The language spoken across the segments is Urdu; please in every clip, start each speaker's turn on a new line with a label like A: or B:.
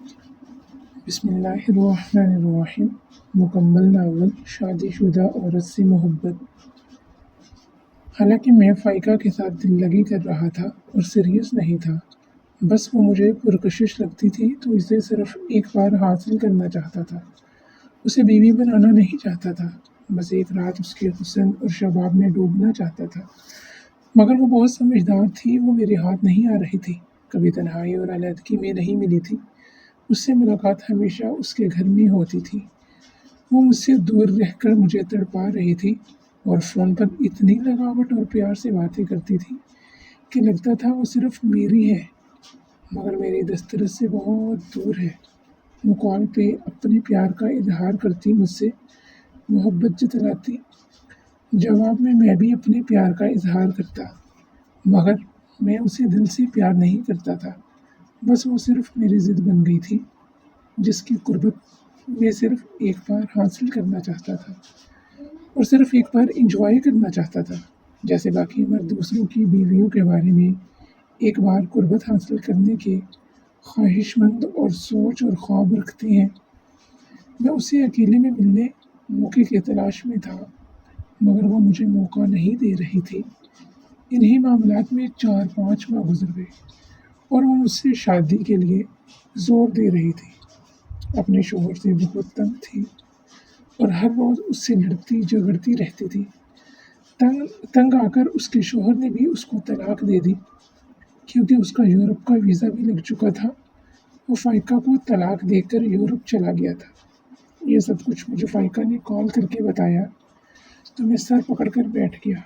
A: بسم اللہ الرحمن الرحیم۔ مکمل ناول شادی شدہ عورت سے محبت۔ حالانکہ میں فائقہ کے ساتھ دل لگی کر رہا تھا اور سیریس نہیں تھا، بس وہ مجھے پرکشش لگتی تھی تو اسے صرف ایک بار حاصل کرنا چاہتا تھا، اسے بیوی بنانا نہیں چاہتا تھا، بس ایک رات اس کے حسن اور شباب میں ڈوبنا چاہتا تھا۔ مگر وہ بہت سمجھدار تھی، وہ میرے ہاتھ نہیں آ رہی تھی، کبھی تنہائی اور علیحدگی میں نہیں ملی تھی، اس سے ملاقات ہمیشہ اس کے گھر میں ہوتی تھی۔ وہ مجھ سے دور رہ کر مجھے تڑپا رہی تھی اور فون پر اتنی لگاوٹ اور پیار سے باتیں کرتی تھی کہ لگتا تھا وہ صرف میری ہے مگر میری دسترس سے بہت دور ہے۔ وہ کال پہ اپنے پیار کا اظہار کرتی، مجھ سے محبت جتلاتی، جواب میں بھی اپنے پیار کا اظہار کرتا، مگر میں اسے دل سے پیار نہیں کرتا تھا، بس وہ صرف میری ضد بن گئی تھی جس کی قربت میں صرف ایک بار حاصل کرنا چاہتا تھا اور صرف ایک بار انجوائے کرنا چاہتا تھا۔ جیسے باقی مرد دوسروں کی بیویوں کے بارے میں ایک بار قربت حاصل کرنے کے خواہش مند اور سوچ اور خواب رکھتے ہیں، میں اسے اکیلے میں ملنے موقع کی تلاش میں تھا، مگر وہ مجھے موقع نہیں دے رہی تھی۔ انہی معاملات میں 4-5 ماہ گزر گئے اور وہ مجھ سے شادی کے لیے زور دے رہی تھی۔ اپنے شوہر سے بہت تنگ تھی اور ہر روز اس سے لڑتی جھگڑتی رہتی تھی۔ تنگ آ کر اس کے شوہر نے بھی اس کو طلاق دے دی، کیونکہ اس کا یورپ کا ویزا بھی لگ چکا تھا۔ وہ فائقہ کو طلاق دے کر یورپ چلا گیا تھا۔ یہ سب کچھ مجھے فائقہ نے کال کر کے بتایا تو میں سر پکڑ کر بیٹھ گیا۔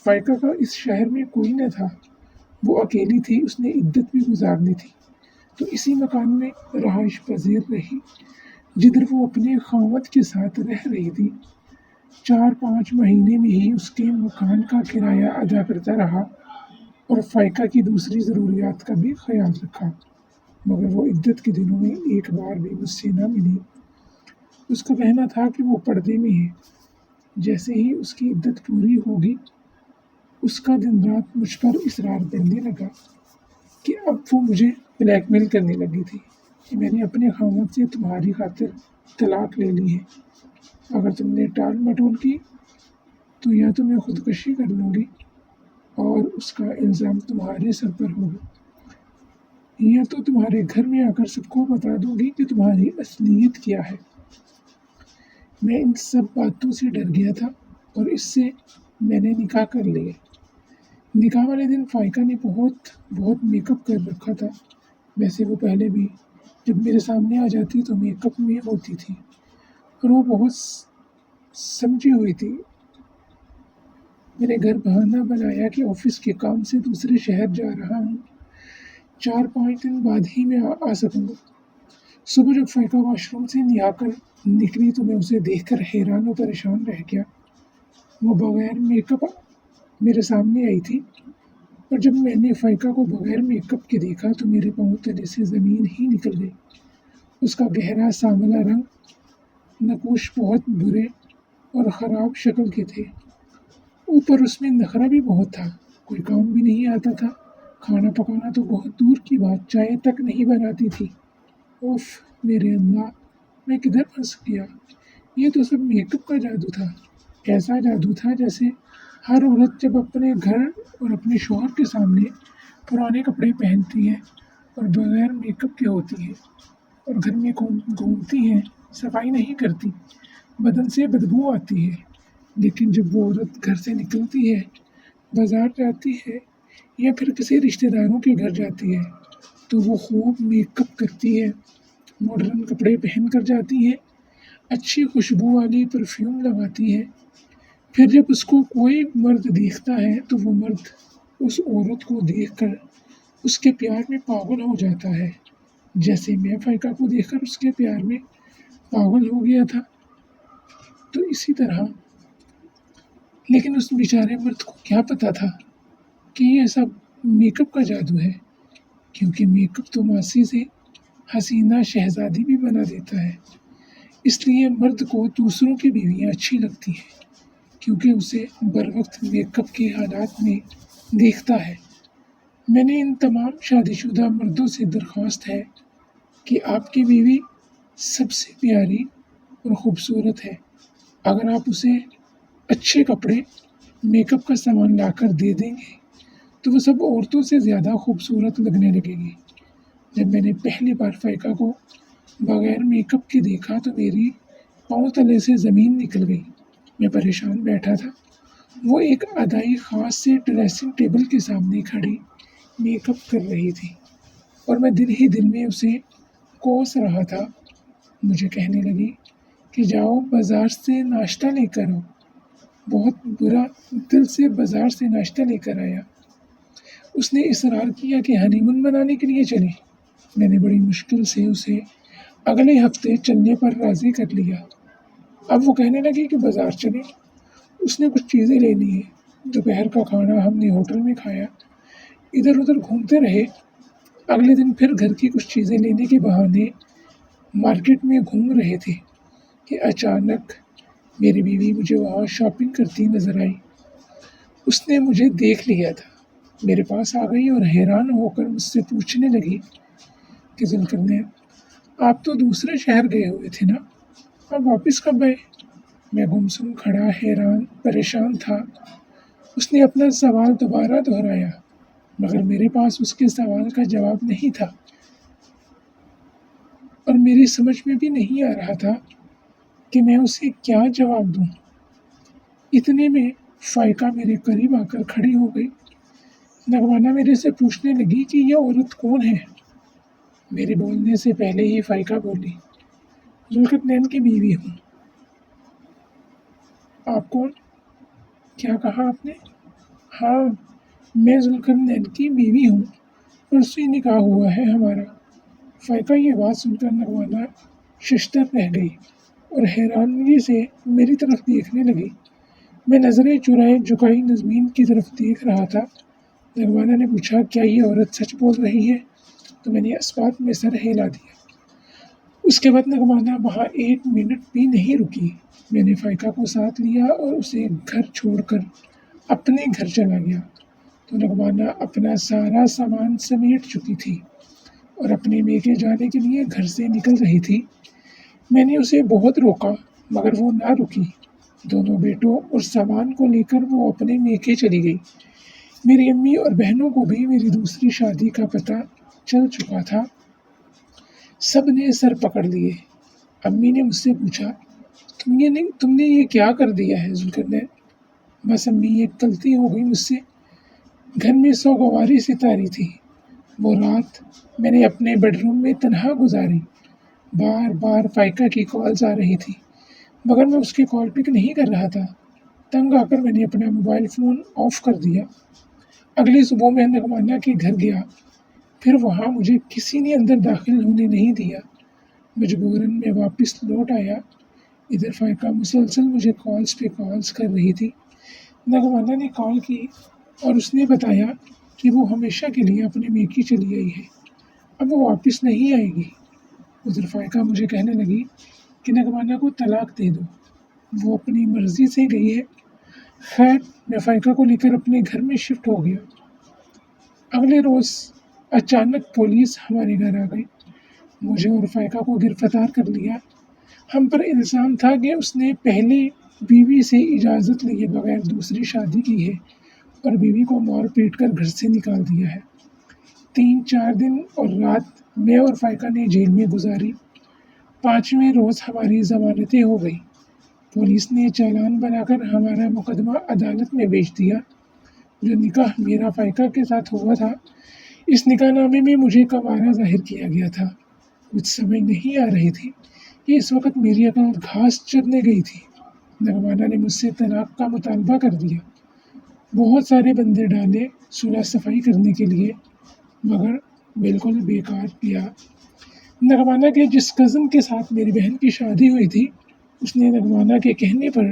A: فائقہ کا اس شہر میں کوئی نہ تھا، وہ اکیلی تھی، اس نے عدت بھی گزارنی تھی تو اسی مکان میں رہائش پذیر رہی جدھر وہ اپنے خاوند کے ساتھ رہ رہی تھی۔ 4-5 مہینے میں ہی اس کے مکان کا کرایہ ادا کرتا رہا اور فائقہ کی دوسری ضروریات کا بھی خیال رکھا، مگر وہ عدت کے دنوں میں ایک بار بھی مجھ سے نہ ملی۔ اس کا کہنا تھا کہ وہ پردے میں ہے۔ جیسے ہی اس کی عدت پوری ہوگی، اس کا دن رات مجھ پر اصرار کرنے لگا کہ اب وہ مجھے بلیک میل کرنے لگی تھی کہ میں نے اپنے خاوند سے تمہاری خاطر طلاق لے لی ہے، اگر تم نے ٹال مٹول کی تو یا تو میں خودکشی کر لوں گی اور اس کا الزام تمہارے سر پر ہوگا، یا تو تمہارے گھر میں آ کر سب کو بتا دوں گی کہ تمہاری اصلیت کیا ہے۔ میں ان سب باتوں سے ڈر گیا تھا اور اس سے میں نے نکاح کر لیا۔ نکاح والے دن فائقہ نے بہت میک اپ کر رکھا تھا، ویسے وہ پہلے بھی جب میرے سامنے آ جاتی تو میک اپ میں ہوتی تھی اور وہ بہت سمجھی ہوئی تھی۔ میرے گھر بہانہ بنایا کہ آفس کے کام سے دوسرے شہر جا رہا ہوں، 4-5 دن بعد ہی میں آ سکوں گا۔ صبح جب فائقہ واش روم سے نہا کر نکلی تو میں اسے دیکھ کر حیران و پریشان رہ گیا۔ وہ بغیر میک اپ میرے سامنے آئی تھی اور جب میں نے فائقہ کو بغیر میک اپ کے دیکھا تو میرے پاؤں تلے سے زمین ہی نکل گئی۔ اس کا گہرا سانولا رنگ، نقوش بہت برے اور خراب شکل کے تھے، اوپر اس میں نخرہ بھی بہت تھا، کوئی کام بھی نہیں آتا تھا، کھانا پکانا تو بہت دور کی بات، چائے تک نہیں بناتی تھی۔ اوف میرے اللہ، میں کدھر پھنس گیا؟ یہ تو سب میک اپ کا جادو تھا، ایسا جادو تھا جیسے ہر عورت جب اپنے گھر اور اپنے شوہر کے سامنے پرانے کپڑے پہنتی ہے اور بغیر میک اپ کے ہوتی ہے اور گھر میں گھومتی ہے، صفائی نہیں کرتی، بدن سے بدبو آتی ہے، لیکن جب وہ عورت گھر سے نکلتی ہے، بازار جاتی ہے یا پھر کسی رشتہ داروں کے گھر جاتی ہے تو وہ خوب میک اپ کرتی ہے، ماڈرن کپڑے پہن کر جاتی ہے، اچھی خوشبو والی پرفیوم لگاتی ہے۔ پھر جب اس کو کوئی مرد دیکھتا ہے تو وہ مرد اس عورت کو دیکھ کر اس کے پیار میں پاگل ہو جاتا ہے، جیسے میں فائقہ کو دیکھ کر اس کے پیار میں پاگل ہو گیا تھا۔ تو اسی طرح، لیکن اس بیچارے مرد کو کیا پتا تھا کہ یہ سب میک اپ کا جادو ہے، کیونکہ میک اپ تو ماسی سے حسینہ شہزادی بھی بنا دیتا ہے۔ اس لیے مرد کو دوسروں کی بیویاں اچھی لگتی ہیں کیونکہ اسے بر وقت میک اپ کے حالات میں دیکھتا ہے۔ میں نے ان تمام شادی شدہ مردوں سے درخواست ہے کہ آپ کی بیوی سب سے پیاری اور خوبصورت ہے. اگر آپ اسے اچھے کپڑے میک اپ کا سامان لا کر دے دیں گے تو وہ سب عورتوں سے زیادہ خوبصورت لگنے لگے گی. جب میں نے پہلی بار فائقہ کو بغیر میک اپ کے دیکھا تو میری پاؤں تلے سے زمین نکل گئی. میں پریشان بیٹھا تھا. وہ ایک ادائی خاص سے ڈریسنگ ٹیبل کے سامنے کھڑی میک اپ کر رہی تھی اور میں دل ہی دل میں اسے کوس رہا تھا. مجھے کہنے لگی کہ جاؤ بازار سے ناشتہ لے کر آؤ. بہت برا دل سے بازار سے ناشتہ لے کر آیا. اس نے اصرار کیا کہ ہنی مون منانے کے لیے چلیں. میں نے بڑی مشکل سے اسے اگلے ہفتے چلنے پر راضی کر لیا. اب وہ کہنے لگی کہ بازار چلیں. اس نے کچھ چیزیں لینی ہیں. دوپہر کا کھانا ہم نے ہوٹل میں کھایا. ادھر ادھر گھومتے رہے. اگلے دن پھر گھر کی کچھ چیزیں لینے کے بہانے مارکیٹ میں گھوم رہے تھے کہ اچانک میری بیوی مجھے وہاں شاپنگ کرتی نظر آئی. اس نے مجھے دیکھ لیا تھا. میرے پاس آ گئی اور حیران ہو کر مجھ سے پوچھنے لگی کہ ذوالقرنین آپ تو دوسرے شہر گئے ہوئے تھے نا، اب واپس کب آئے؟ میں گمسم کھڑا حیران پریشان تھا. اس نے اپنا سوال دوبارہ دہرایا مگر میرے پاس اس کے سوال کا جواب نہیں تھا اور میری سمجھ میں بھی نہیں آ رہا تھا کہ میں اسے کیا جواب دوں. اتنے میں فائقہ میرے قریب آ کر کھڑی ہو گئی. نگمانہ میرے سے پوچھنے لگی کہ یہ عورت کون ہے. میرے بولنے سے پہلے ہی فائقہ بولی ذوالقرنین کی بیوی ہوں. آپ کون؟ کیا کہا آپ نے؟ ہاں میں ذوالقرنین کی بیوی ہوں. پرسوں نکاح ہوا ہے ہمارا. فائقہ یہ بات سن کر نگمانہ ششدر رہ گئی اور حیرانگی سے میری طرف دیکھنے لگی. میں نظریں چرائے جھکائی نظمین کی طرف دیکھ رہا تھا. نگمانہ نے پوچھا کیا یہ عورت سچ بول رہی ہے؟ تو میں نے اسبات میں سر ہلا دیا. اس کے بعد نگمانہ وہاں ایک منٹ بھی نہیں رکی. میں نے فائقہ کو ساتھ لیا اور اسے گھر چھوڑ کر اپنے گھر چلا گیا تو نگمانہ اپنا سارا سامان سمیٹ چکی تھی اور اپنے میکے جانے کے لیے گھر سے نکل رہی تھی. میں نے اسے بہت روکا مگر وہ نہ رکی. دونوں بیٹوں اور سامان کو لے کر وہ اپنے میکے چلی گئی. میری امی اور بہنوں کو بھی میری دوسری شادی کا پتہ چل چکا تھا. سب نے سر پکڑ لیے. امی نے مجھ سے پوچھا تم نے یہ کیا کر دیا ہے ذوالقرنین؟ بس امی ایک غلطی ہو گئی مجھ سے. گھر میں سوگواری ستاری تھی. وہ رات میں نے اپنے بیڈ روم میں تنہا گزاری. بار بار فائقہ کی کالز آ رہی تھی مگر میں اس کی کال پک نہیں کر رہا تھا. تنگ آ کر میں نے اپنا موبائل فون آف کر دیا. اگلی صبح میں نگمانہ کے گھر گیا. پھر وہاں مجھے کسی نے اندر داخل ہونے نہیں دیا. مجبوراً میں واپس لوٹ آیا. ادھر فائقہ مسلسل مجھے کالز پہ کالز کر رہی تھی. نگمانہ نے کال کی اور اس نے بتایا کہ وہ ہمیشہ کے لیے اپنے میکے چلی آئی ہے. اب وہ واپس نہیں آئے گی. ادھر فائقہ مجھے کہنے لگی کہ نگمانہ کو طلاق دے دو، وہ اپنی مرضی سے گئی ہے. خیر میں فائقہ کو لے کر اپنے گھر میں شفٹ ہو گیا. اگلے روز اچانک پولیس ہمارے گھر آ گئی. مجھے اور فائقہ کو گرفتار کر لیا. ہم پر الزام تھا کہ اس نے پہلے بیوی سے اجازت لیے بغیر دوسری شادی کی ہے اور بیوی کو مار پیٹ کر گھر سے نکال دیا ہے. 3-4 دن اور رات میں اور فائقہ نے جیل میں گزاری. 5ویں روز ہماری ضمانتیں ہو گئی. پولیس نے چالان بنا کر ہمارا مقدمہ عدالت میں بھیج دیا. جو نکاح میرا فائقہ کے ساتھ ہوا تھا اس نکاح نامے میں مجھے کوارا ظاہر کیا گیا تھا. کچھ سمجھ نہیں آ رہی تھی کہ اس وقت میری عقل گھاس چرنے گئی تھی. نگمانہ نے مجھ سے طلاق کا مطالبہ کر دیا. بہت سارے بندے ڈالے صلح صفائی کرنے کے لیے مگر بالکل بیکار کیا. نگمانہ کے جس کزن کے ساتھ میری بہن کی شادی ہوئی تھی اس نے نگمانہ کے کہنے پر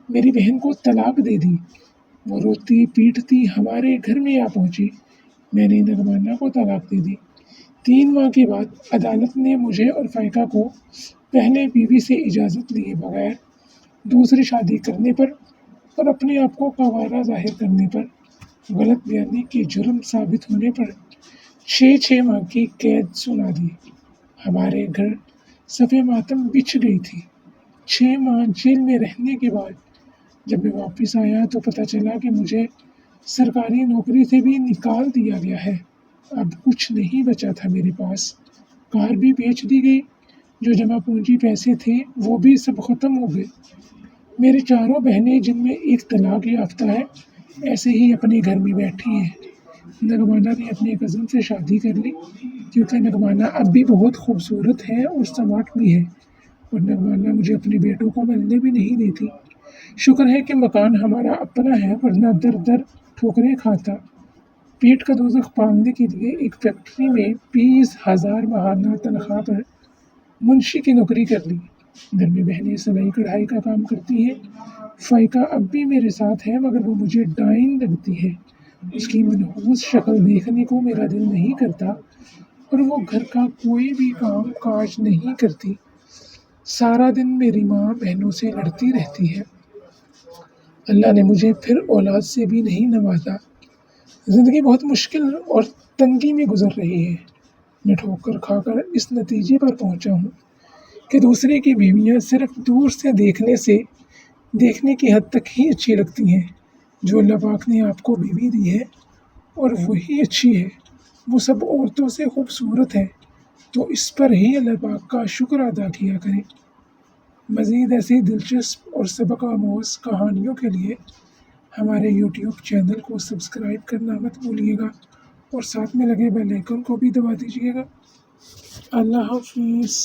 A: میری بہن کو طلاق دے دی. وہ روتی پیٹتی ہمارے گھر میں آ پہنچی. میں نے نگمانہ کو طلاق دے دی. 3 ماہ کے بعد عدالت نے مجھے اور فائقہ کو پہلے بیوی سے اجازت لیے بغیر دوسری شادی کرنے پر اور اپنے آپ کو کوارا ظاہر کرنے پر غلط بیانی کے جرم ثابت ہونے پر 6 ماہ کی قید سنا دی. ہمارے گھر صفِ ماتم بچھ گئی تھی۔ 6 ماہ جیل میں رہنے کے بعد جب میں واپس آیا تو پتہ چلا کہ مجھے سرکاری نوکری سے بھی نکال دیا گیا ہے۔ اب کچھ نہیں بچا تھا میرے پاس، کار بھی بیچ دی گئی، جو جمع پونجی پیسے تھے وہ بھی سب ختم ہو گئے۔ میری 4 بہنیں جن میں ایک طلاق یافتہ ہے ایسے ہی اپنے گھر میں بیٹھی ہیں۔ نگمانہ نے اپنے کزن سے شادی کر لی کیونکہ نگمانہ اب بھی بہت خوبصورت ہے اور سمارٹ بھی ہے، اور نگمانہ مجھے اپنے بیٹوں کو ملنے بھی نہیں دیتی۔ شکر ہے کہ مکان ہمارا اپنا ہے، ورنہ در در ٹھوکریں کھاتا۔ پیٹ کا دوزخ پالنے کے لیے ایک فیکٹری میں 20,000 ماہانہ تنخواہ پر منشی کی نوکری کر لی۔ گھر میں بہنیں سلائی کڑھائی کا کام کرتی ہیں۔ فائقہ اب بھی میرے ساتھ ہے مگر وہ مجھے ڈائن لگتی ہے۔ اس کی منحوس شکل دیکھنے کو میرا دل نہیں کرتا، اور وہ گھر کا کوئی بھی کام کاج نہیں کرتی۔ سارا دن میری ماں بہنوں سے لڑتی رہتی ہے۔ اللہ نے مجھے پھر اولاد سے بھی نہیں نوازا۔ زندگی بہت مشکل اور تنگی میں گزر رہی ہے۔ میں ٹھوکر کھا کر اس نتیجے پر پہنچا ہوں کہ دوسرے کی بیویاں صرف دور سے دیکھنے کی حد تک ہی اچھی لگتی ہیں۔ جو اللہ پاک نے آپ کو بیوی دی ہے اور وہی اچھی ہے، وہ سب عورتوں سے خوبصورت ہے، تو اس پر ہی اللہ پاک کا شکر ادا کیا کریں۔ مزید ایسی دلچسپ اور سبق آموز کہانیوں کے لیے ہمارے یوٹیوب چینل کو سبسکرائب کرنا مت بھولیے گا، اور ساتھ میں لگے بیل آئیکن کو بھی دبا دیجیے گا۔ اللہ حافظ۔